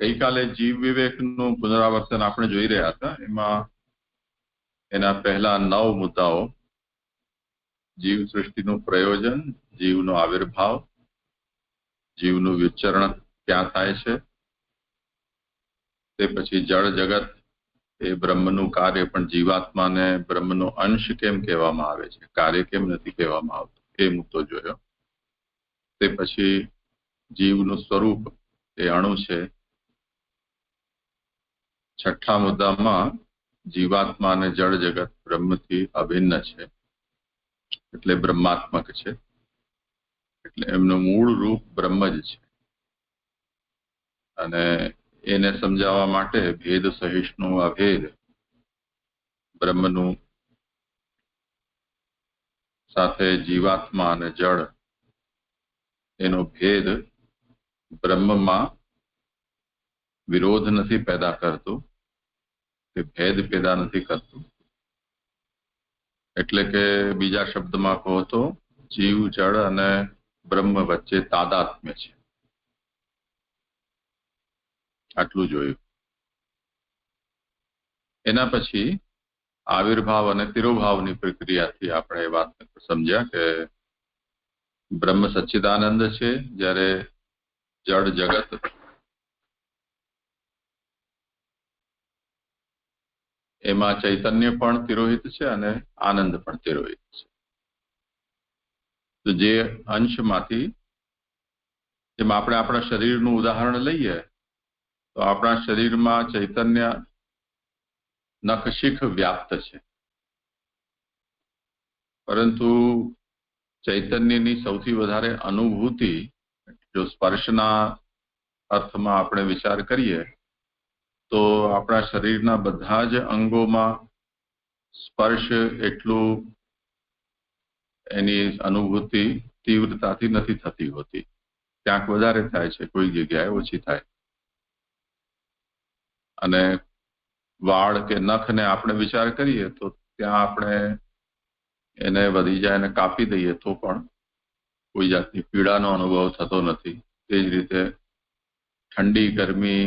ગઈકાલે જીવ વિવેકનું પુનરાવર્તન આપણે જોઈ રહ્યા હતા. એમાં એના પહેલા 9 મુદ્દાઓ: જીવ સૃષ્ટિનું પ્રયોજન, જીવનો આવિર્ભાવ, જીવનું વિચરણ ક્યાં થાય છે, તે પછી જળ જગત એ બ્રહ્મનું કાર્ય પણ જીવાત્માને બ્રહ્મનો અંશ કેમ કહેવામાં આવે છે, કાર્ય કેમ નથી કહેવામાં આવતું, એ મુદ્દો જોયો. તે પછી જીવનું સ્વરૂપ એ અણુ છે. છઠ્ઠા મુદ્દામાં જીવાત્મા અને જળ જગત બ્રહ્મથી અભિન્ન છે, એટલે બ્રહ્માત્મક છે, એટલે એમનું મૂળ રૂપ બ્રહ્મ જ છે. અને એને સમજાવવા માટે ભેદ સહિષ્ણુ અભેદ બ્રહ્મનું સાથે જીવાત્મા અને જળ એનો ભેદ બ્રહ્મમાં વિરોધ નથી પેદા કરતું, તે ભેદ પેદા નથી કરતું. એટલે કે બીજા શબ્દમાં કહો તો જીવ જળ અને બ્રહ્મ વચ્ચે તાદાત્મ્ય છે. આટલું જોયું. એના પછી આવિર્ભાવ અને તિરોભાવની પ્રક્રિયાથી આપણે એ વાત સમજ્યા કે બ્રહ્મ સચ્ચિદાનંદ છે, જ્યારે જળ જગત એમાં ચૈતન્ય પણ તિરોહિત છે અને આનંદ પણ તિરોહિત છે. તો જે અંશમાંથી, જેમ આપણે આપણા શરીરનું ઉદાહરણ લઈએ તો આપણા શરીરમાં ચૈતન્ય નખશિખ વ્યાપ્ત છે, પરંતુ ચૈતન્યની સૌથી વધારે અનુભૂતિ જો સ્પર્શના અર્થમાં આપણે વિચાર કરીએ તો આપણા શરીરના બધા જ અંગોમાં સ્પર્શ એટલું એની અનુભૂતિ તીવ્રતાથી નથી થતી હોતી. ક્યાંક વધારે થાય છે, કોઈ જગ્યાએ ઓછી થાય. અને વાળ કે નખને આપણે વિચાર કરીએ તો ત્યાં આપણે એને વધી જાય અને કાપી દઈએ તો પણ કોઈ જાતની પીડાનો અનુભવ થતો નથી. તે જ રીતે ઠંડી, ગરમી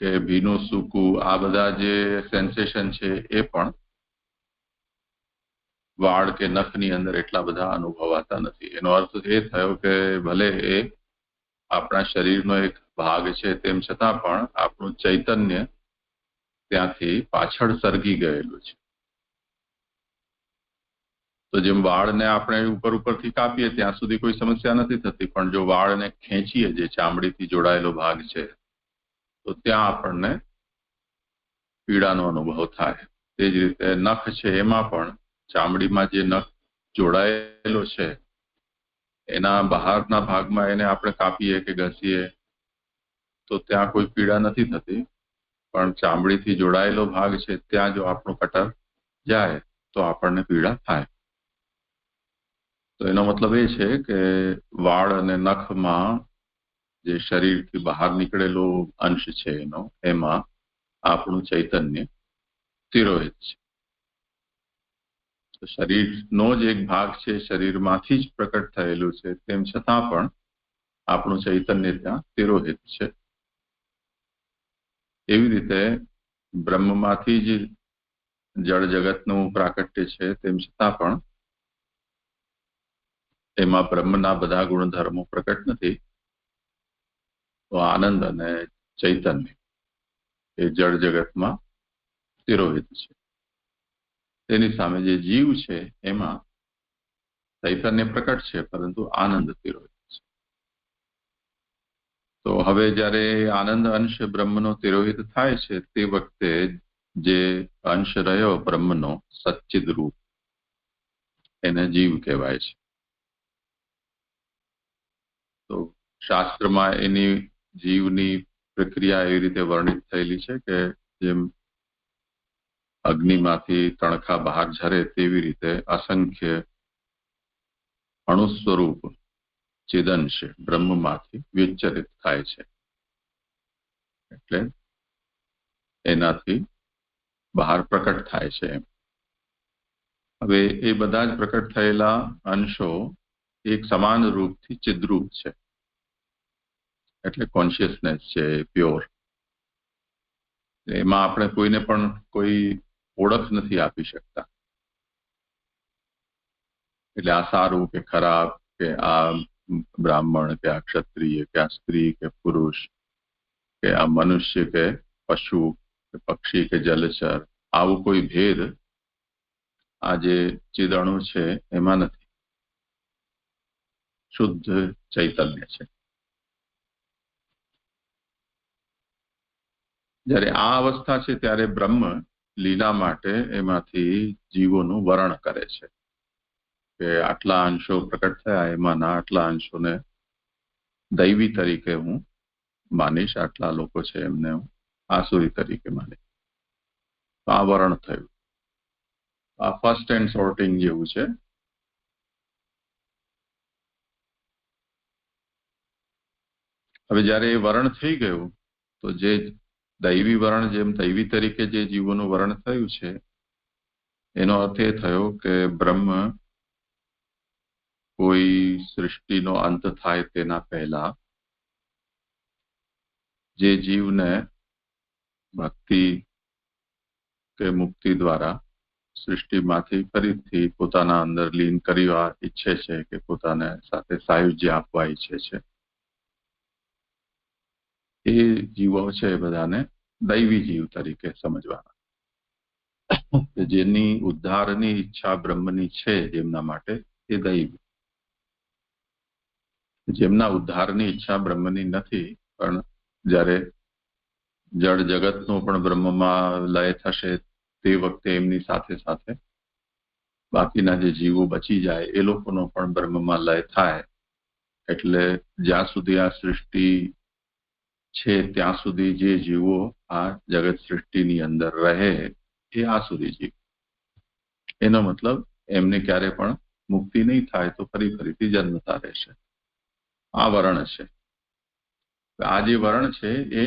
કે ભીનું સૂકું, આ બધા જે સેન્સેશન છે એ પણ વાળ કે નખની અંદર એટલા બધા અનુભવાતા નથી. એનો અર્થ એ થયો કે ભલે એ આપણા શરીરનો એક ભાગ છે, તેમ છતાં પણ આપણું ચૈતન્ય ત્યાંથી પાછળ સરગી ગયેલું છે. તો જેમ વાળને આપણે ઉપરથી કાપીએ ત્યાં સુધી કોઈ સમસ્યા નથી થતી, પણ જો વાળને ખેંચીએ, જે ચામડીથી જોડાયેલો ભાગ છે, તો ત્યાં આપણને પીડાનો અનુભવ થાય. તે જ રીતે નખ છે, એમાં પણ ચામડીમાં જે નખ જોડાયેલો છે એના બહારના ભાગમાં એને આપણે કાપીએ કે ઘસીએ તો ત્યાં કોઈ પીડા નથી થતી, પણ ચામડીથી જોડાયેલો ભાગ છે ત્યાં જો આપણું કટર જાય તો આપણને પીડા થાય. તો એનો મતલબ એ છે કે વાળ અને નખમાં જે શરીરથી બહાર નીકળેલો અંશ છે એમાં આપણું ચૈતન્ય તિરોહિત છે. તો શરીરનો જ એક ભાગ છે, શરીરમાંથી જ પ્રકટ થયેલું છે, તેમ છતાં પણ આપણું ચૈતન્ય ત્યાં તિરોહિત છે. એવી રીતે બ્રહ્મમાંથી જ જળ જગતનું પ્રાકટ્ય છે, તેમ છતાં પણ એમાં બ્રહ્મના બધા ગુણધર્મો પ્રકટ નથી. તો આનંદ અને ચૈતન્ય એ જળ જગતમાં તિરોહિત છે. તેની સામે જે જીવ છે એમાં ચૈતન્ય પ્રકટ છે, પરંતુ આનંદ તિરોહિત છે. તો હવે જ્યારે આનંદ અંશ બ્રહ્મનો તિરોહિત થાય છે તે વખતે જે અંશ રહ્યો બ્રહ્મનો સચ્ચિદ રૂપ, એને જીવ કહેવાય છે. તો શાસ્ત્રમાં એની જીવની પ્રક્રિયા એવી રીતે વર્ણિત થયેલી છે કે જેમ અગ્નિમાંથી તણખા બહાર ઝરે તેવી રીતે અસંખ્ય અણુ સ્વરૂપ ચેદંશ બ્રહ્મમાંથી વિચરિત થાય છે, એટલે એનાથી બહાર પ્રકટ થાય છે. હવે એ બધા જ પ્રકટ થયેલા અંશો એક સમાન રૂપથી ચિદ્રૂપ છે, એટલે કોન્શિયસનેસ છે પ્યોર. એમાં આપણે કોઈને પણ કોઈ ઓળખ નથી આપી શકતા. એટલે આ સારું કે ખરાબ, કે આ બ્રાહ્મણ, કે આ ક્ષત્રિય, કે આ સ્ત્રી, કે પુરુષ, કે આ મનુષ્ય, કે પશુ, કે પક્ષી, કે જલચર, આવું કોઈ ભેદ આ જે ચિદણુ છે એમાં નથી. શુદ્ધ ચૈતન્ય છે. જ્યારે આ અવસ્થા છે ત્યારે બ્રહ્મ લીલા માટે એમાંથી જીવોનું વર્ણ કરે છે કે આટલા અંશો પ્રકટ થયા, એમાંના આટલા અંશોને દૈવી તરીકે હું માનીશ, આટલા લોકો છે એમને હું આસુરી તરીકે માનીશ. આ વર્ણ થયું. આ ફર્સ્ટ એન્ડ સોર્ટિંગ જેવું છે. હવે જ્યારે એ વર્ણ થઈ ગયું તો જે દૈવી વર્ણ, જેમ દૈવી તરીકે જે જીવોનું વર્ણ થયું છે, એનો અર્થ એ થયો કે બ્રહ્મ કોઈ સૃષ્ટિનો અંત થાય તેના પહેલા જે જીવને ભક્તિ કે મુક્તિ દ્વારા સૃષ્ટિમાંથી ફરીથી પોતાના અંદર લીન કરવા ઈચ્છે છે, કે પોતાને સાથે સાયુજ્ય આપવા ઈચ્છે છે, એ જીવો છે એ બધાને દૈવી જીવ તરીકે સમજવાના, કે જેની ઉદ્ધારની ઈચ્છા બ્રહ્મની છે જેમના માટે, એ દૈવી. જેમના ઉદ્ધારની ઈચ્છા બ્રહ્મની નથી, પણ જ્યારે જળ જગતનો પણ બ્રહ્મમાં લય થશે તે વખતે એમની સાથે સાથે બાકીના જે જીવો બચી જાય એ લોકોનો પણ બ્રહ્મમાં લય થાય. એટલે જ્યાં સુધી આ સૃષ્ટિ છે ત્યાં સુધી જે જીવો આ જગત સૃષ્ટિની અંદર રહે એ આસુરી જીવ. એનો મતલબ એમને ક્યારે પણ મુક્તિ નહીં થાય, તો ફરીથી જન્મતા રહેશે. આ વર્ણ છે. આ જે વર્ણ છે એ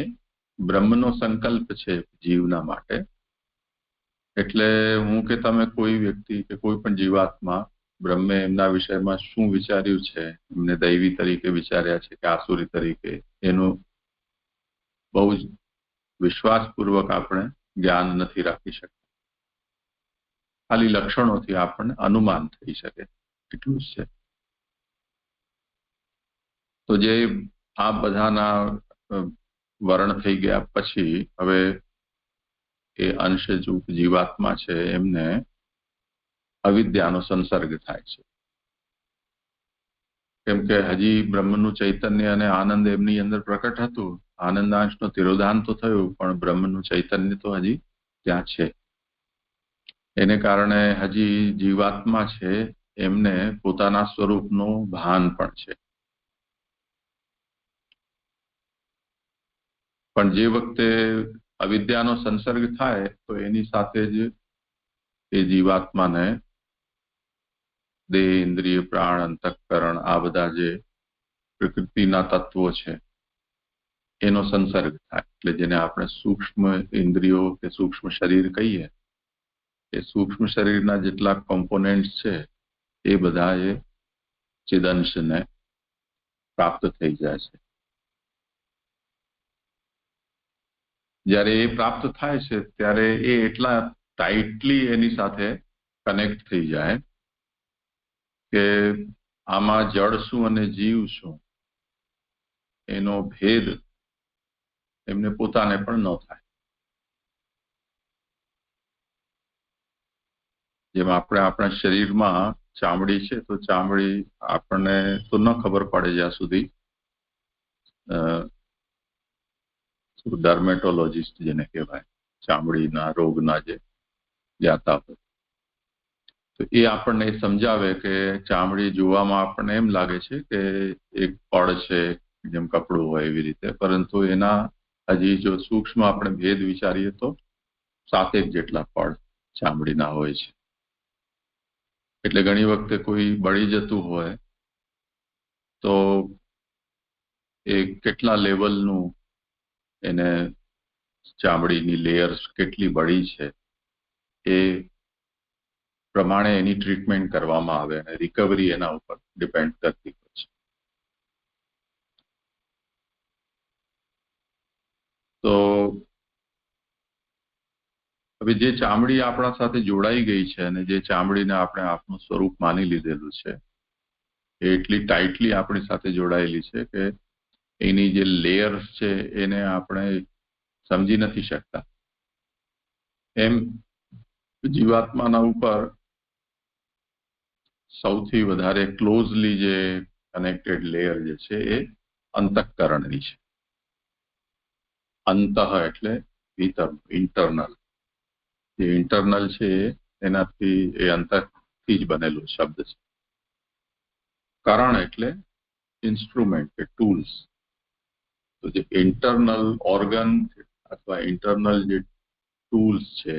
બ્રહ્મનો સંકલ્પ છે જીવના માટે. એટલે હું કે તમે કોઈ વ્યક્તિ કે કોઈ પણ જીવાત્મા બ્રહ્મે એમના વિષયમાં શું વિચાર્યું છે, એમને દૈવી તરીકે વિચાર્યા છે કે આસુરી તરીકે, એનું બહુ જ વિશ્વાસપૂર્વક આપણે જ્ઞાન નથી રાખી શકતા. ખાલી લક્ષણોથી આપણને અનુમાન થઈ શકે એટલું જ છે. તો જે આ બધાના વર્ણ થઈ ગયા પછી હવે એ અંશજૂત જીવાત્મા છે એમને અવિદ્યાનો સંસર્ગ થાય છે. કેમ કે હજી બ્રહ્મનું ચૈતન્ય અને આનંદ એમની અંદર પ્રકટ હતું. આનંદાંશનો તિરોધાન તો થયું, પણ બ્રહ્મનું ચૈતન્ય તો હજી ત્યાં છે. એને કારણે હજી જીવાત્મા છે એમને પોતાના સ્વરૂપનું ભાન પણ છે. પણ જે વખતે અવિદ્યાનો સંસર્ગ થાય તો એની સાથે જ એ જીવાત્માને દેહ, ઇન્દ્રિય, પ્રાણ, અંતઃકરણ, આ બધા જે પ્રકૃતિના તત્વો છે એનો સંસર્ગ થાય. એટલે જેને આપણે સૂક્ષ્મ ઇન્દ્રિયો કે સૂક્ષ્મ શરીર કહીએ, એ સૂક્ષ્મ શરીરના જેટલા કોમ્પોનેન્ટ છે એ બધા એ ચિદંશને પ્રાપ્ત થઈ જાય છે. જ્યારે એ પ્રાપ્ત થાય છે ત્યારે એ એટલા ટાઈટલી એની સાથે કનેક્ટ થઈ જાય કે આમાં જળ શું અને જીવ શું એનો ભેદ એમને પોતાને પણ ન થાય. જેમ આપણે આપણા શરીરમાં ચામડી છે, તો ચામડી આપણને તો ન ખબર પડે જ્યાં સુધી ડર્મેટોલોજીસ્ટ જેને કહેવાય, ચામડીના રોગના જે જ્ઞાતા હોય, તો એ આપણને સમજાવે કે ચામડી જોવામાં આપણને એમ લાગે છે કે એક પડ છે, જેમ કપડું હોય એવી રીતે, પરંતુ એના હજી જો સૂક્ષ્મ આપણે ભેદ વિચારીએ તો 7 જેટલા પડ ચામડીના હોય છે. એટલે ઘણી વખતે કોઈ બળી જતું હોય તો એ કેટલા લેવલનું એને ચામડીની લેયર્સ કેટલી બળી છે એ પ્રમાણે એની ટ્રીટમેન્ટ કરવામાં આવે અને રિકવરી એના ઉપર ડિપેન્ડ કરતી હોય છે. તો હવે જે ચામડી આપણા સાથે જોડાઈ ગઈ છે અને જે ચામડીને આપણે આપણું સ્વરૂપ માની લીધેલું છે એ એટલી ટાઈટલી આપણી સાથે જોડાયેલી છે કે એની જે લેયર્સ છે એને આપણે સમજી નથી શકતા. એમ જીવાત્માના ઉપર સૌથી વધારે ક્લોઝલી જે કનેક્ટેડ લેયર જે છે એ અંતઃકરણની છે. અંતઃ એટલે ભીતર, ઇન્ટરનલ. જે ઇન્ટરનલ છે એનાથી એ અંતરથી જ બનેલું શબ્દ છે. કરણ એટલે ઇન્સ્ટ્રુમેન્ટ કે ટૂલ્સ. તો જે ઇન્ટરનલ ઓર્ગન અથવા ઇન્ટરનલ જે ટૂલ્સ છે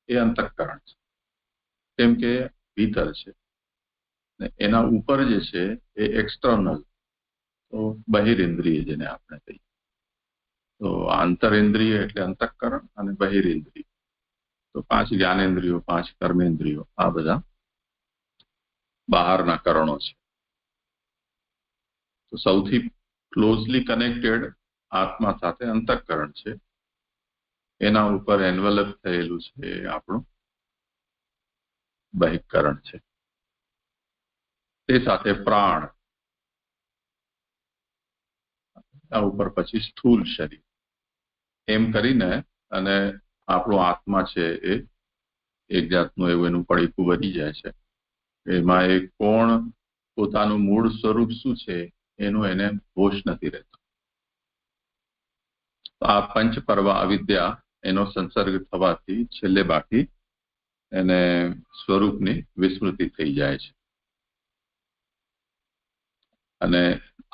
એ અંતઃકરણ છે, કેમ કે ભીતર છે. એના ઉપર જે છે એ એક્સટર્નલ, તો બહિરેન્દ્રિય જેને આપણે કહીએ. તો આંતરેન્દ્રિય એટલે અંતઃકરણ અને બહિરેન્દ્રિય તો 5 જ્ઞાનેન્દ્રિયો, 5 કર્મેન્દ્રિયો, આ બધા બહારના કરણો છે. તો સૌથી ક્લોઝલી કનેક્ટેડ આત્મા સાથે અંતઃકરણ છે. એના ઉપર એન્વેલપ થયેલું છે આપણું બહિકરણ છે. તે સાથે પ્રાણ, આ ઉપર પછી સ્થૂળ શરીર. એમ કરીને અને આપણો આત્મા છે એ એક જાતનું એવું એનું પડીકું બની જાય છે. એમાં એ કોણ પોતાનું મૂળ સ્વરૂપ શું છે એનું એને હોશ નથી રહેતો. આ પંચ પર્વ અવિદ્યા એનો સંસર્ગ થવાથી છેલ્લે બાકી એને સ્વરૂપની વિસ્મૃતિ થઈ જાય છે. અને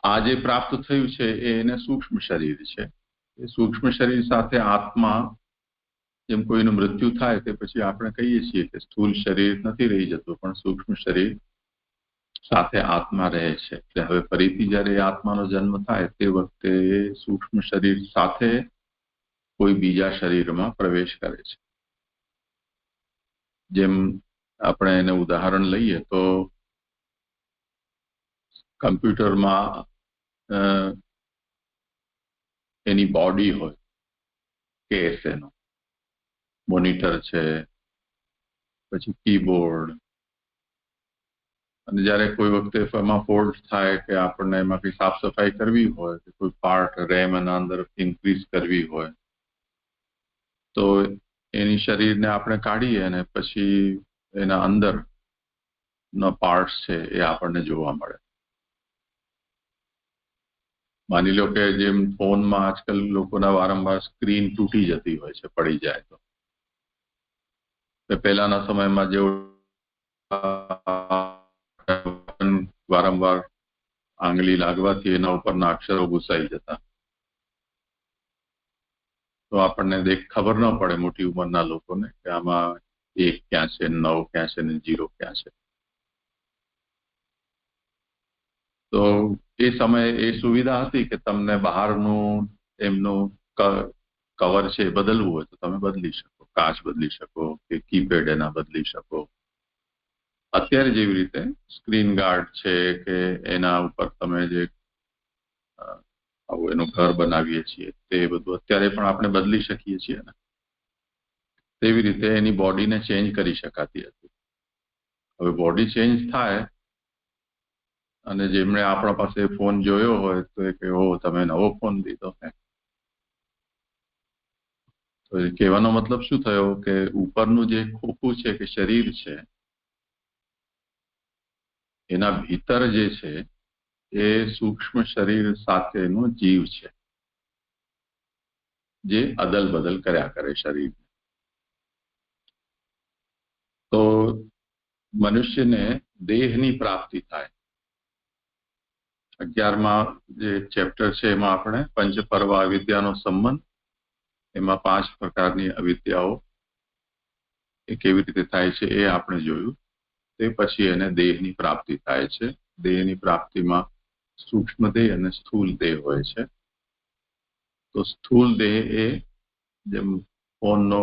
આ જે પ્રાપ્ત થયું છે એને સૂક્ષ્મ શરીર છે. એ સૂક્ષ્મ શરીર સાથે આત્મા, જેમ કોઈનું મૃત્યુ થાય તે પછી આપણે કહીએ છીએ કે સ્થૂળ શરીર નથી રહી જતું, પણ સૂક્ષ્મ શરીર સાથે આત્મા રહે છે. એટલે હવે ફરીથી જયારે આત્માનો જન્મ થાય તે વખતે સૂક્ષ્મ શરીર સાથે કોઈ બીજા શરીરમાં પ્રવેશ કરે છે. જેમ આપણે એને ઉદાહરણ લઈએ તો કમ્પ્યુટરમાં એની બોડી હોય, કેસ એનો મોનિટર છે, પછી કીબોર્ડ, અને જયારે કોઈ વખતે એમાં ફોલ્ટ થાય કે આપણને એમાં કઈ સાફ સફાઈ કરવી હોય કે કોઈ પાર્ટ રેમ એના અંદર ઇન્ક્રીઝ કરવી હોય તો એની શરીરને આપણે કાઢીએ અને પછી એના અંદર ના પાર્ટ્સ છે એ આપણને જોવા મળે. માની લો કે જેમ ફોનમાં આજકાલ લોકોના વારંવાર સ્ક્રીન તૂટી જતી હોય છે પડી જાય તો. પહેલાના સમયમાં જેવું વારંવાર આંગળી લાગવાથી એના ઉપરના અક્ષરો ઘૂસાઈ જતા, તો આપણને ખબર ન પડે મોટી ઉંમરના લોકોને કે આમાં 1 ક્યાં છે, 9 ક્યાં છે ને 0 ક્યાં છે. તો એ સમયે એ સુવિધા હતી કે તમને બહારનું એમનું કવર છે બદલવું હોય તો તમે બદલી શકો, કાચ બદલી શકો કે કીપેડ એના બદલી શકો. અત્યારે જેવી રીતે સ્ક્રીન ગાર્ડ છે કે એના ઉપર તમે જે આવું એનું ઘર બનાવીએ છીએ તે બધું અત્યારે પણ આપણે બદલી શકીએ છીએ ને, તેવી રીતે એની બોડીને ચેન્જ કરી શકાતી હતી. હવે બોડી ચેન્જ થાય અને જેમણે આપણા પાસે ફોન જોયો હોય તો એ કે ઓ તમે નવો ફોન લીધો હે. તો એ કહેવાનો મતલબ શું થયો કે ઉપરનું જે ખોખું છે કે શરીર છે એના ભીતર જે છે એ સૂક્ષ્મ શરીર સાથેનો જીવ છે જે અદલ બદલ કર્યા કરે શરીર. તો મનુષ્યને દેહની પ્રાપ્તિ થાય. 11મા જે ચેપ્ટર છે એમાં આપણે પંચપર્વ અવિદ્યાનો સંબંધ, એમાં 5 પ્રકારની અવિદ્યાઓ એ કેવી રીતે થાય છે એ આપણે જોયું. તે પછી એને દેહની પ્રાપ્તિ થાય છે. દેહની પ્રાપ્તિમાં સૂક્ષ્મ દેહ અને સ્થૂલ દેહ હોય છે. તો સ્થૂલ દેહ એ જેમ ફોનનો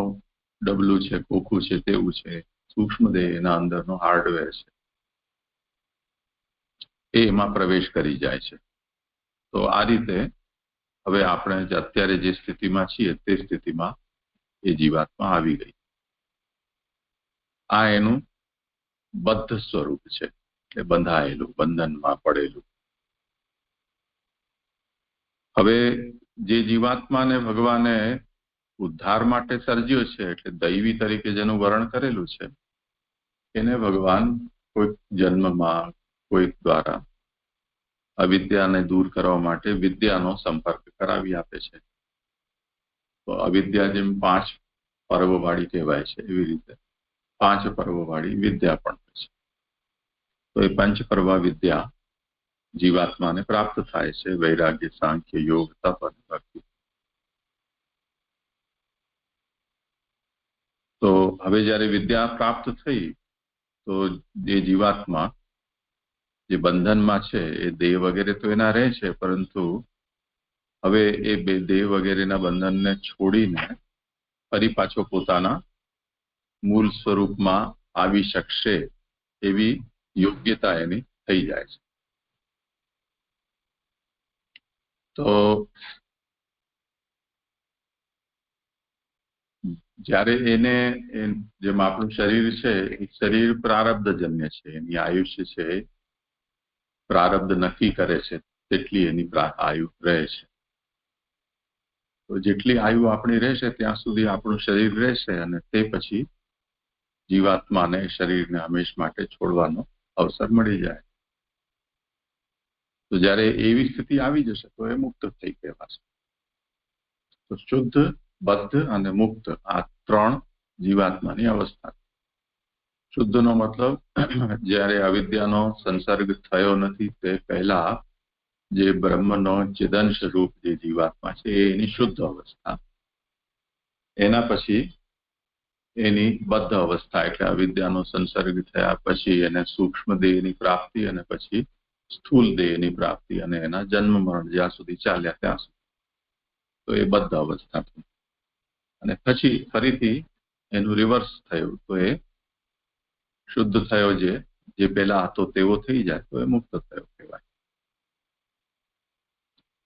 ડબલું છે, ખોખું છે તેવું છે. સૂક્ષ્મ દેહ એના અંદરનો હાર્ડવેર છે, એ એમાં પ્રવેશ કરી જાય છે. તો આ રીતે હવે આપણે અત્યારે જે સ્થિતિમાં છીએ તે સ્થિતિમાં એ જીવાત્મા આવી ગઈ. આ એનું બદ્ધ સ્વરૂપ છે, એટલે બંધાયેલું, બંધનમાં પડેલું. હવે જે જીવાત્માને ભગવાને ઉદ્ધાર માટે સર્જ્યો છે, એટલે દૈવી તરીકે જેનું વર્ણન કરેલું છે, એને ભગવાન કોઈક જન્મમાં કોઈક દ્વારા અવિદ્યાને દૂર કરવા માટે વિદ્યાનો સંપર્ક કરાવી આપે છે. તો અવિદ્યા જેમ 5 પર્વવાળી કહેવાય છે, એવી રીતે 5 પર્વવાળી વિદ્યા પણ છે. તો એ પંચપર્વા વિદ્યા જીવાત્માને પ્રાપ્ત થાય છે, વૈરાગ્ય, સાંખ્ય, યોગ, તપ અને ભક્તિ. તો હવે જ્યારે વિદ્યા પ્રાપ્ત થઈ, તો જે જીવાત્મા જે બંધનમાં છે, એ દેહ વગેરે તો એના રહે છે, પરંતુ હવે એ બે દેહ વગેરેના બંધનને છોડીને ફરી પાછો પોતાના મૂળ સ્વરૂપમાં આવી શકશે એવી યોગ્યતા એની થઈ જાય છે. તો જ્યારે એને જેમ આપણું શરીર છે, એ શરીર પ્રારબ્ધજન્ય છે, એની આયુષ્ય છે પ્રારબ્ધ નક્કી કરે છે તેટલી એની આયુ રહે છે. તો જેટલી આયુ આપણી રહેશે ત્યાં સુધી આપણું શરીર રહેશે, અને તે પછી જીવાત્માને શરીરને હંમેશ માટે છોડવાનો અવસર મળી જાય. તો જ્યારે એવી સ્થિતિ આવી જશે તો એ મુક્ત થઈ કહેવાશે. તો શુદ્ધ, બદ્ધ અને મુક્ત આ 3 જીવાત્માની અવસ્થા. શુદ્ધનો મતલબ જ્યારે અવિદ્યાનો સંસર્ગ થયો નથી તે પહેલા જે બ્રહ્મનો ચિદંશ રૂપ જે જીવાત્મા છે એની શુદ્ધ અવસ્થા. એના પછી એની બદ્ધ અવસ્થા, એટલે અવિદ્યાનો સંસર્ગ થયા પછી એને સૂક્ષ્મ દેહની પ્રાપ્તિ, અને પછી સ્થૂલ દેહની પ્રાપ્તિ, અને એના જન્મ મરણ જ્યાં સુધી ચાલ્યા ત્યાં સુધી. તો એ બદ્ધ અવસ્થા થઈ. અને પછી ફરીથી એનું રિવર્સ થયું, તો એ શુદ્ધ થયો જે પહેલા હતો તેવો થઈ જાય તો એ મુક્ત થયો કહેવાય.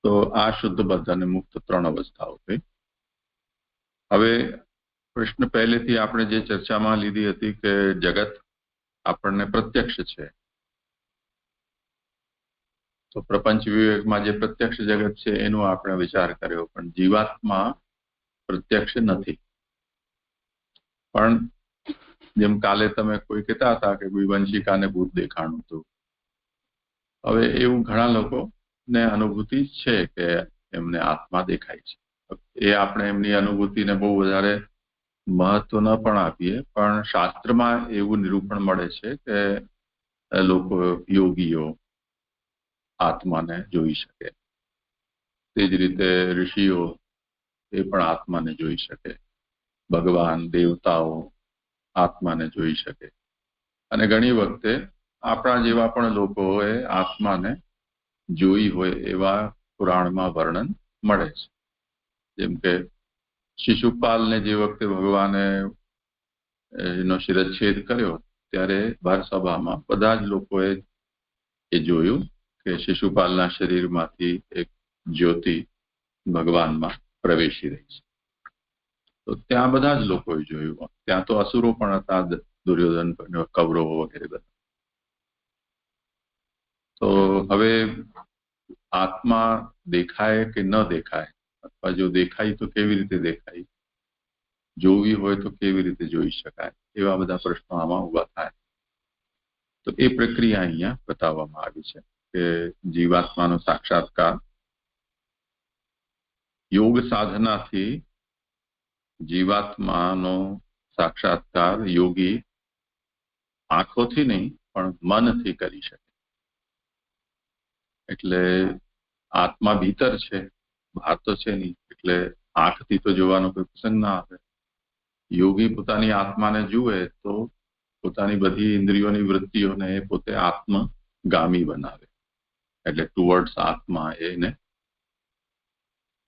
તો આ શુદ્ધ, બદ્ધ અને મુક્ત 3 અવસ્થાઓ થઈ. હવે પ્રશ્ન પહેલેથી આપણે જે ચર્ચામાં લીધી હતી કે જગત આપણને પ્રત્યક્ષ છે, તો પ્રપંચ વિવેકમાં જે પ્રત્યક્ષ જગત છે એનો આપણે વિચાર કર્યો, પણ જીવાત્મા પ્રત્યક્ષ નથી. પણ જેમ કાલે તમે કોઈ કહેતા હતા કે વંશિકાને ભૂત દેખાણું હતું, હવે એવું ઘણા લોકોને અનુભૂતિ છે કે એમને આત્મા દેખાય છે. એ આપણે એમની અનુભૂતિને બહુ વધારે મહત્વ ન પણ આપીએ, પણ શાસ્ત્રમાં એવું નિરૂપણ મળે છે કે લોકો, યોગીઓ આત્માને જોઈ શકે. તે જ રીતે ઋષિઓ એ પણ આત્માને જોઈ શકે, ભગવાન, દેવતાઓ આત્માને જોઈ શકે. અને ઘણી વખતે આપણા જેવા પણ લોકોએ આત્માને જોઈ હોય એવા પુરાણમાં વર્ણન મળે છે. જેમ કે શિશુપાલને જે વખતે ભગવાને એનો શિરચ્છેદ કર્યો ત્યારે ભરસભામાં બધા જ લોકોએ એ જોયું કે શિશુપાલના શરીરમાંથી એક જ્યોતિ ભગવાનમાં પ્રવેશી રહી છે. તો ત્યાં બધા જ લોકોએ જોયું. ત્યાં તો અસુરો પણ હતા, દુર્યોધન, કૌરવો વગેરે બધા. તો હવે આત્મા દેખાય કે ન દેખાય, અથવા જો દેખાય તો કેવી રીતે દેખાય, જોવી હોય તો કેવી રીતે જોઈ શકાય, એવા બધા પ્રશ્નો આમાં ઉભા થાય. તો એ પ્રક્રિયા અહીંયા બતાવવામાં આવી છે કે જીવાત્માનો સાક્ષાત્કાર યોગ સાધનાથી, જીવાત્માનો સાક્ષાત્કાર યોગી આંખોથી નહીં પણ મનથી કરી શકે. એટલે આત્મા ભીતર છે, બહાર તો છે નહીં, એટલે આંખથી તો જોવાનો કોઈ પ્રસંગ ના આવે. યોગી પોતાની આત્માને જુએ તો પોતાની બધી ઇન્દ્રિયોની વૃત્તિઓને એ પોતે આત્મગામી બનાવે, એટલે ટુવર્ડ્સ આત્મા એને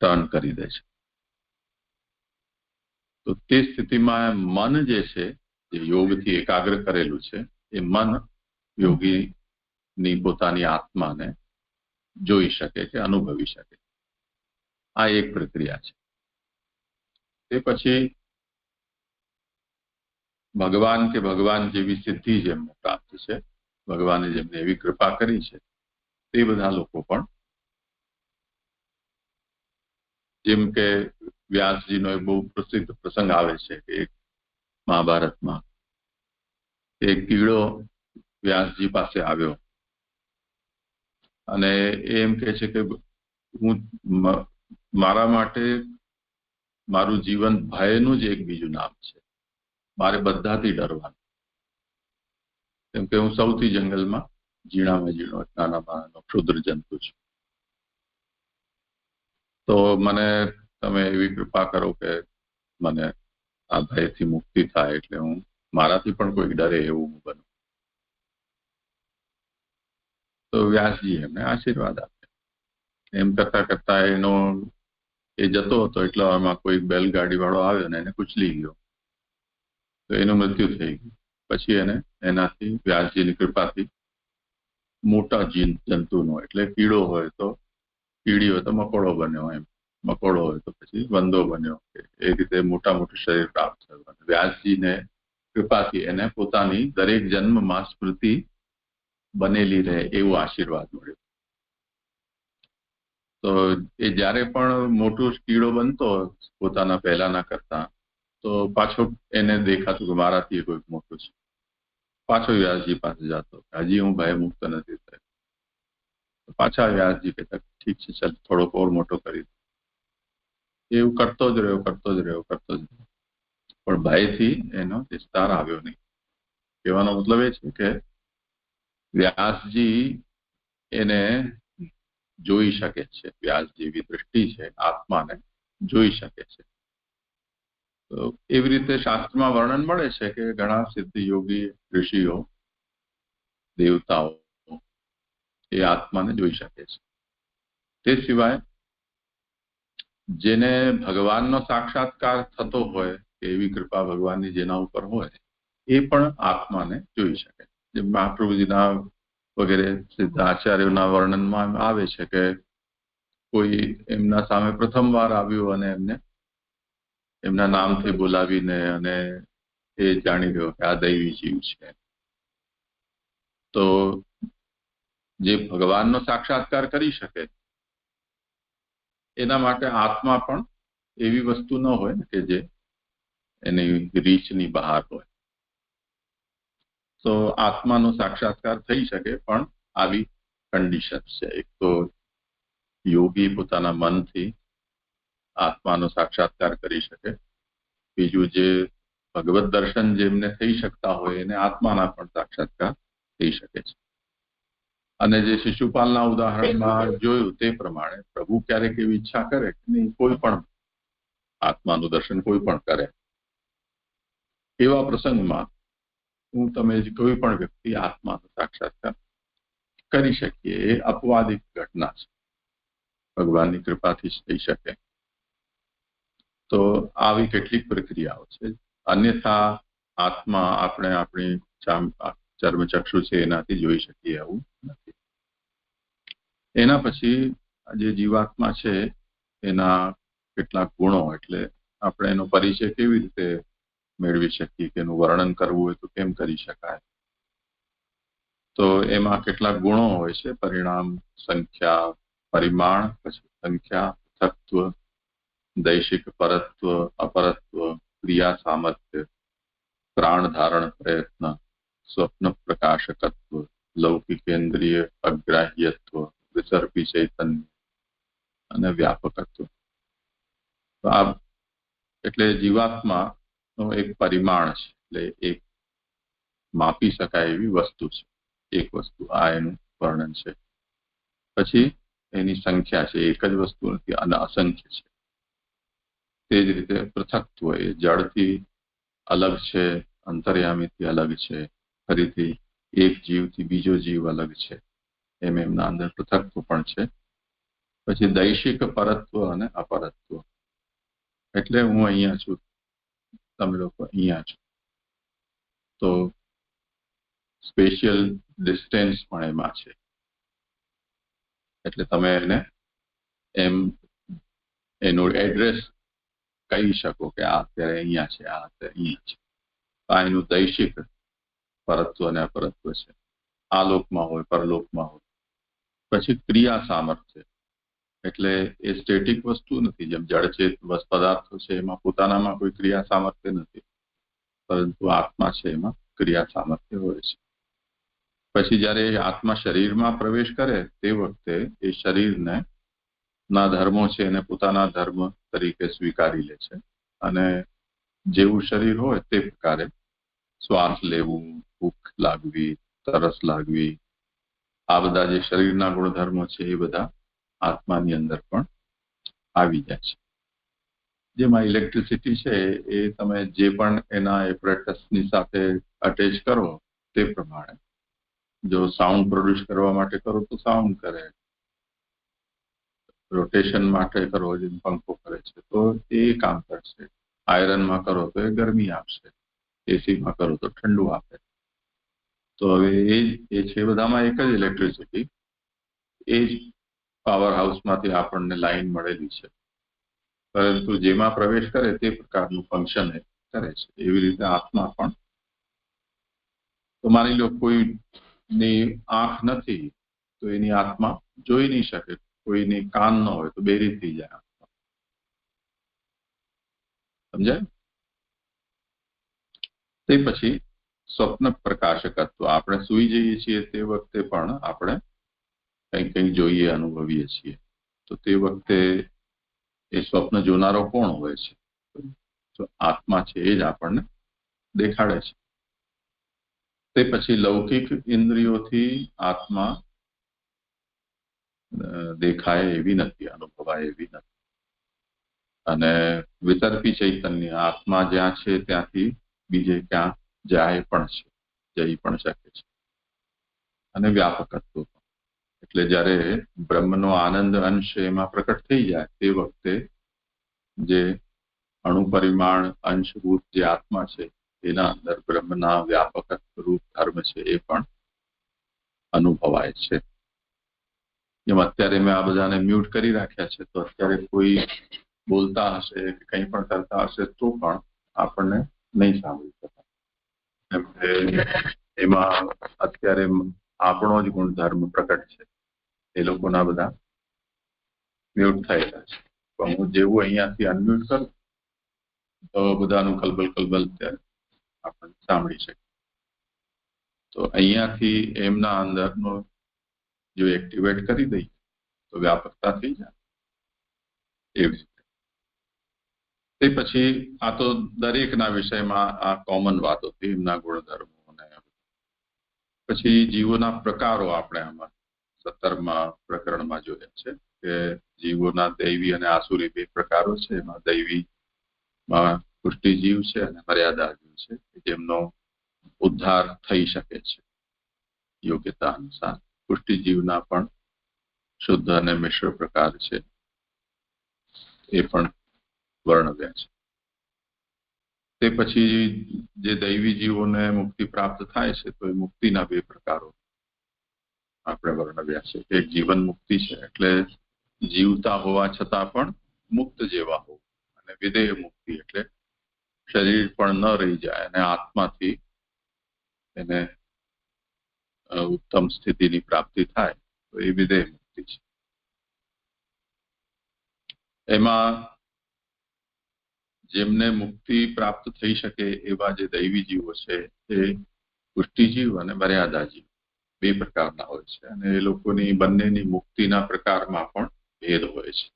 ટર્ન કરી દે છે. તો તે સ્થિતિમાં મન જે છે, જે યોગથી એકાગ્ર કરેલું છે, એ મન યોગીની પોતાની આત્માને જોઈ શકે કે અનુભવી શકે. આ એક પ્રક્રિયા છે. તે પછી ભગવાન કે ભગવાન જેવી સિદ્ધિ જેમને પ્રાપ્ત છે, ભગવાને જેમને એવી કૃપા કરી છે, તે બધા લોકો પણ જેમ કે વ્યાસજીનો એક બહુ પ્રસિદ્ધ પ્રસંગ આવે છે કે એક મહાભારતમાં એક કીડો વ્યાસજી પાસે આવ્યો અને એમ કહે છે કે હું મારા માટે મારું જીવન ભયનું જ એક બીજું નામ છે, મારે બધાથી ડરવાનું, કેમ કે હું સૌથી જંગલમાં ઝીણામાં ઝીણો નાનામાં ક્ષુદ્ર જંતુ છું. તો મને તમે એવી કૃપા કરો કે મને આ ભયથી મુક્તિ થાય, એટલે હું મારાથી પણ કોઈ ડરે એવું બનું. તો વ્યાસજી એમને આશીર્વાદ આપ્યા. એમ કરતા કરતા એ જતો હતો એટલામાં કોઈ બેલગાડી વાળો આવ્યો ને એને કુચલી ગયો, તો એનું મૃત્યુ થઈ ગયું. પછી એને એનાથી વ્યાસજીની કૃપાથી મોટા જંતુનો, એટલે કીડો હોય તો કીડી હોય તો મકોડો બન્યો, એમ મકોડો હોય તો પછી વંદો બન્યો, એ રીતે મોટા મોટું શરીર પ્રાપ્ત થયું. વ્યાસજીને કૃપાથી એને પોતાની દરેક જન્મમાં સ્મૃતિ બનેલી રહે એવો આશીર્વાદ મળ્યો. તો એ જ્યારે પણ મોટું કીડો બનતો પોતાના પહેલાના કરતા, તો પાછો એને દેખાતું કે મારાથી કોઈક મોટું છે, પાછો વ્યાસજી પાસે જતો, હજી હું ભય મુક્ત નથી થયો. પાછા વ્યાસજી કહેતા ઠીક છે, ચાલ થોડોક ઓર મોટો કરી દો. એવું કરતો જ રહ્યો, પણ ભયથી એનો વિસ્તાર આવ્યો નહીં. કહેવાનો મતલબ એ છે કે વ્યાસજી એને જોઈ શકે છે, વ્યાસ જેવી દૃષ્ટિ છે, આત્માને જોઈ શકે છે. તો એવી રીતે શાસ્ત્રમાં વર્ણન મળે છે કે ઘણા સિદ્ધ યોગી, ઋષિઓ, દેવતાઓ એ આત્માને જોઈ શકે છે. તે સિવાય જેને ભગવાનનો સાક્ષાત્કાર થતો હોય, એવી કૃપા ભગવાનની જેના ઉપર હોય, એ પણ આત્માને જોઈ શકે. જેમ મહાપ્રભુજીના વગેરે સિદ્ધ આચાર્યોના વર્ણનમાં આવે છે કે કોઈ એમના સામે પ્રથમ વાર આવ્યું અને એમને એમના નામથી બોલાવીને અને એ જાણી ગયો કે આ દૈવી જીવ છે. તો જે ભગવાનનો સાક્ષાત્કાર કરી શકે એના માટે આત્મા પણ એવી વસ્તુ ન હોય કે જે એની રીચની બહાર હોય. તો આત્માનો સાક્ષાત્કાર થઈ શકે, પણ આવી કન્ડિશન છે. એક તો યોગી પોતાના મનથી આત્માનો સાક્ષાત્કાર કરી શકે, બીજું જે ભગવત દર્શન જેમને થઈ શકતા હોય એને આત્માના પણ સાક્ષાત્કાર થઈ શકે છે. અને જે શિશુપાલના ઉદાહરણમાં જોયું તે પ્રમાણે પ્રભુ ક્યારેક એવી ઈચ્છા કરે કે કોઈ પણ આત્માનું દર્શન કોઈ પણ કરે, એવા પ્રસંગમાં હું તમે કોઈ પણ વ્યક્તિ આત્માનો સાક્ષાત્કાર કરી શકીએ, એ અપવાદિક ઘટના છે, ભગવાનની કૃપાથી જ થઈ શકે. તો આવી કેટલીક પ્રક્રિયાઓ છે. અન્યથા આત્મા આપણે આપણી ચર્મચક્ષુ છે એનાથી જોઈ શકીએ એવું નથી. એના પછી જે જીવાત્મા છે એના કેટલાક ગુણો, એટલે આપણે એનો પરિચય કેવી રીતે મેળવી શકીએ, કે એનું વર્ણન કરવું હોય તો કેમ કરી શકાય. તો એમાં કેટલાક ગુણો હોય છે: પરિણામ, સંખ્યા, પરિમાણ, પછી સંખ્યા, તત્વ, દૈશિક પરત્વ, અપરત્વ, ક્રિયા સામર્થ્ય, પ્રાણ ધારણ પ્રયત્ન, સ્વપ્ન પ્રકાશકત્વ, લૌકિકેન્દ્રિય અગ્રાહ્યત્વ, વિસર્પી ચૈતન્ય અને વ્યાપકત્વ. આ એટલે જીવાત્માનો એક પરિમાણ છે, એટલે એક માપી શકાય એવી વસ્તુ છે, એક વસ્તુ. આ એનું વર્ણન છે. પછી એની સંખ્યા છે, એક જ વસ્તુ નથી અને અસંખ્ય છે. તે જ રીતે પૃથક્ત્વ, એ જળથી અલગ છે, અંતર્યામીથી અલગ છે, ફરીથી એક જીવથી બીજો જીવ અલગ છે, એમ એમના અંદર પૃથક્ત્વ પણ છે. પછી દૈશિક પરત્વ અને અપરત્વ, એટલે હું અહીંયા છું, તમે લોકો અહીંયા છો, તો સ્પેશિયલ ડિસ્ટન્સ પણ એમાં છે. એટલે તમે એને એમ એનું એડ્રેસ કહી શકો કે આ અત્યારે અહીંયા છે, આ અત્યારે અહીંયા છે. એનું દૈશિક પરત્વ અને અપરત્વ છે. આ લોકમાં હોય, પરલોકમાં હોય. પછી ક્રિયા સામર્થ્ય, એટલે એ સ્ટેટિક વસ્તુ નથી. જેમ જળચેત પદાર્થો છે એમાં પોતાનામાં કોઈ ક્રિયા સામર્થ્ય નથી, પરંતુ આત્મા છે એમાં ક્રિયા સામર્થ્ય હોય છે. પછી જ્યારે આત્મા શરીરમાં પ્રવેશ કરે તે વખતે એ શરીરને ના ધર્મો છે એને પોતાના ધર્મ તરીકે સ્વીકારી લે છે અને જેવું શરીર હોય તે પ્રકારે શ્વાસ લેવું, ભૂખ લાગવી, તરસ લાગવી, આ બધા જે શરીરના ગુણધર્મો છે એ બધા આત્માની અંદર પણ આવી જાય છે. જેમાં ઇલેક્ટ્રિસિટી છે એ તમે જે પણ એના એપરેટસની સાથે અટેચ કરો તે પ્રમાણે, જો સાઉન્ડ પ્રોડ્યુસ કરવા માટે કરો તો સાઉન્ડ કરે, રોટેશન માટે કરો જેમ પંખો કરે છે તો એ કામ કરશે, આયરનમાં કરો તો એ ગરમી આપશે, એસીમાં કરો તો ઠંડુ આપે. તો હવે એ છે બધામાં એક જ ઇલેક્ટ્રિસિટી, એ જ પાવર હાઉસમાંથી આપણને લાઈન મળેલી છે, પરંતુ જેમાં પ્રવેશ કરે તે પ્રકારનું ફંક્શન એ કરે છે. એવી રીતે આત્મા પણ, તો માની લો કોઈની આંખ નથી તો એની આત્મા જોઈ નહીં શકે, કોઈની કાન ન હોય તો બેરી થઈ જાય. સમજાય? તે પછી સ્વપ્ન પ્રકાશકત્વ, આપણે સૂઈ જઈએ છીએ તે વખતે પણ આપણે કંઈક કંઈક જોઈએ, અનુભવીએ છીએ. તો તે વખતે એ સ્વપ્ન જોનારો કોણ હોય છે? તો આત્મા છે, એ જ આપણને દેખાડે છે. તે પછી લૌકિક ઇન્દ્રિયોથી આત્મા દેખાય એવી નથી, અનુભવાય એવી નથી. અને વિતર્પી ચૈતન્ય, આત્મા જ્યાં છે ત્યાંથી બીજે ક્યાં જાય પણ છે, જઈ પણ શકે છે. અને વ્યાપકત્વ, એટલે જ્યારે બ્રહ્મનો આનંદ અંશ એમાં પ્રકટ થઈ જાય તે વખતે જે અણુપરિમાણ અંશભૂત જે આત્મા છે એના અંદર બ્રહ્મના વ્યાપકત્વ રૂપ ધર્મ છે એ પણ અનુભવાય છે. જેમ અત્યારે મેં આ બધાને મ્યુટ કરી રાખ્યા છે, તો અત્યારે કોઈ બોલતા હશે કે કંઈ પણ કરતા હશે તો પણ આપણને નહીં સાંભળી શકાય. એમાં અત્યારે આપણો જ ગુણધર્મ પ્રકટ છે. એ લોકોના બધા મ્યુટ થયેલા છે. પણ હું જેવું અહીંયાથી અનમ્યુટ કરું તો બધાનું કલબલ ત્યારે આપણને સાંભળી શકે. તો અહીંયાથી એમના અંદરનો જો એક્ટિવેટ કરી દઈએ તો વ્યાપકતા થઈ જાય. એવી રીતે તે પછી આ તો દરેકના વિષયમાં આ કોમન વાતો હતી, એમના ગુણધર્મો. પછી જીવોના પ્રકારો આપણે આમાં 17મા પ્રકરણમાં જોયા છે કે જીવોના દૈવી અને આસુરી બે પ્રકારો છે. એમાં દૈવીમાં પુષ્ટિ જીવ છે અને મર્યાદા જીવ છે, જેમનો ઉદ્ધાર થઈ શકે છે યોગ્યતા અનુસાર. પુષ્ટિ જીવના પણ શુદ્ધ અને મિશ્ર પ્રકાર છે, એ પણ વર્ણવ્યા છે. તે પછી જે દૈવી જીવોને મુક્તિ પ્રાપ્ત થાય છે તો એ મુક્તિના બે પ્રકારો આપણે વર્ણવ્યા છે. એક જીવન મુક્તિ છે, એટલે જીવતા હોવા છતાં પણ મુક્ત જેવા હોવું, અને વિદેહ મુક્તિ એટલે શરીર પણ ન રહી જાય અને આત્માથી એને ઉત્તમ સ્થિતિની પ્રાપ્તિ થાય, તો એ વિદેહ મુક્તિ છે. એમાં જેમને મુક્તિ પ્રાપ્ત થઈ શકે એવા જે દૈવી જીવો છે એ પુષ્ટિજીવ અને મર્યાદા જીવ બે પ્રકારના હોય છે, અને એ લોકોની બંનેની મુક્તિના પ્રકારમાં પણ ભેદ હોય છે.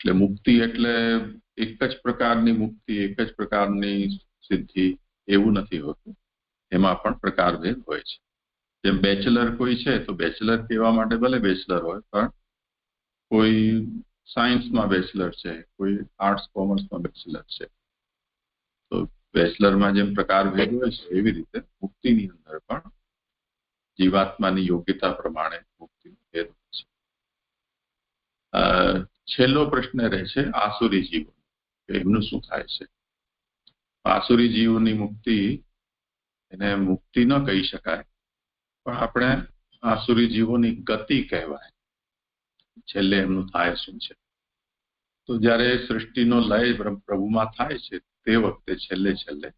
એટલે મુક્તિ એટલે એક જ પ્રકારની મુક્તિ, એક જ પ્રકારની સિદ્ધિ એવું નથી હોતું. એમાં પણ પ્રકારભેદ હોય છે. જેમ બેચલર કોઈ છે તો બેચલર કહેવા માટે ભલે બેચલર હોય, પણ કોઈ સાયન્સમાં બેચલર છે, કોઈ આર્ટ્સ કોમર્સમાં બેચલર છે. તો બેચલરમાં જેમ પ્રકારભેદ હોય છે એવી રીતે મુક્તિની અંદર પણ જીવાત્માની યોગ્યતા પ્રમાણે મુક્તિનો ભેદ હોય છે. છેલ્લો પ્રશ્ન રહે છે આસુરી જીવો, એમનું શું થાય છે? આસુરી જીવોની મુક્તિ, એને મુક્તિ ન કહી શકાય, પણ આપણે આસુરી જીવોની ગતિ કહેવાય. છેલ્લે એમનું થાય શું છે? તો જ્યારે સૃષ્ટિનો લય પ્રભુમાં થાય છે તે વખતે છેલ્લે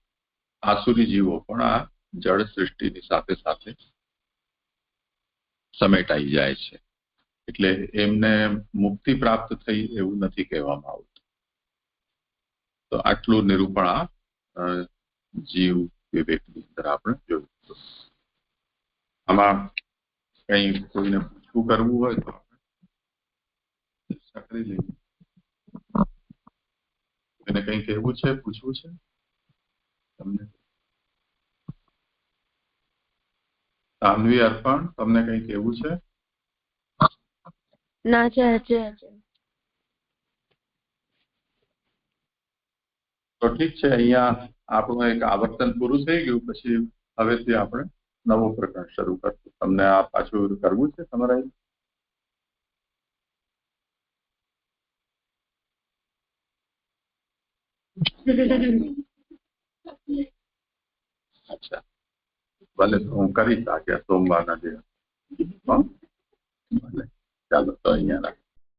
આસુરી જીવો પણ આ જળ સૃષ્ટિની સાથે સાથે સમેટાઈ જાય છે. એટલે એમને મુક્તિ પ્રાપ્ત થઈ એવું નથી કહેવામાં આવતું. તો આટલું નિરૂપણ આ જીવ વિવેકની અંદર આપણે જોયું. આમાં કંઈ કોઈને પૂછવું કરવું હોય તો ચર્ચા કરી લઈએ. એને કંઈ કહેવું છે, પૂછવું છે તમને? સાન્વી, અર્પણ, તમને કંઈ કહેવું છે? ના છે. તો ઠીક છે, અહીંયા આપણું એક આવર્તન પૂરું થઈ ગયું. પછી હવેથી આપણે નવો પ્રકરણ શરૂ કરશું. તમને આ પાછું કરવું છે તમારા? અચ્છા, ભલે, તો હું કરીશ આ કે સોમવારના દિવસ. ભલે, ચાલો તો અહીંયા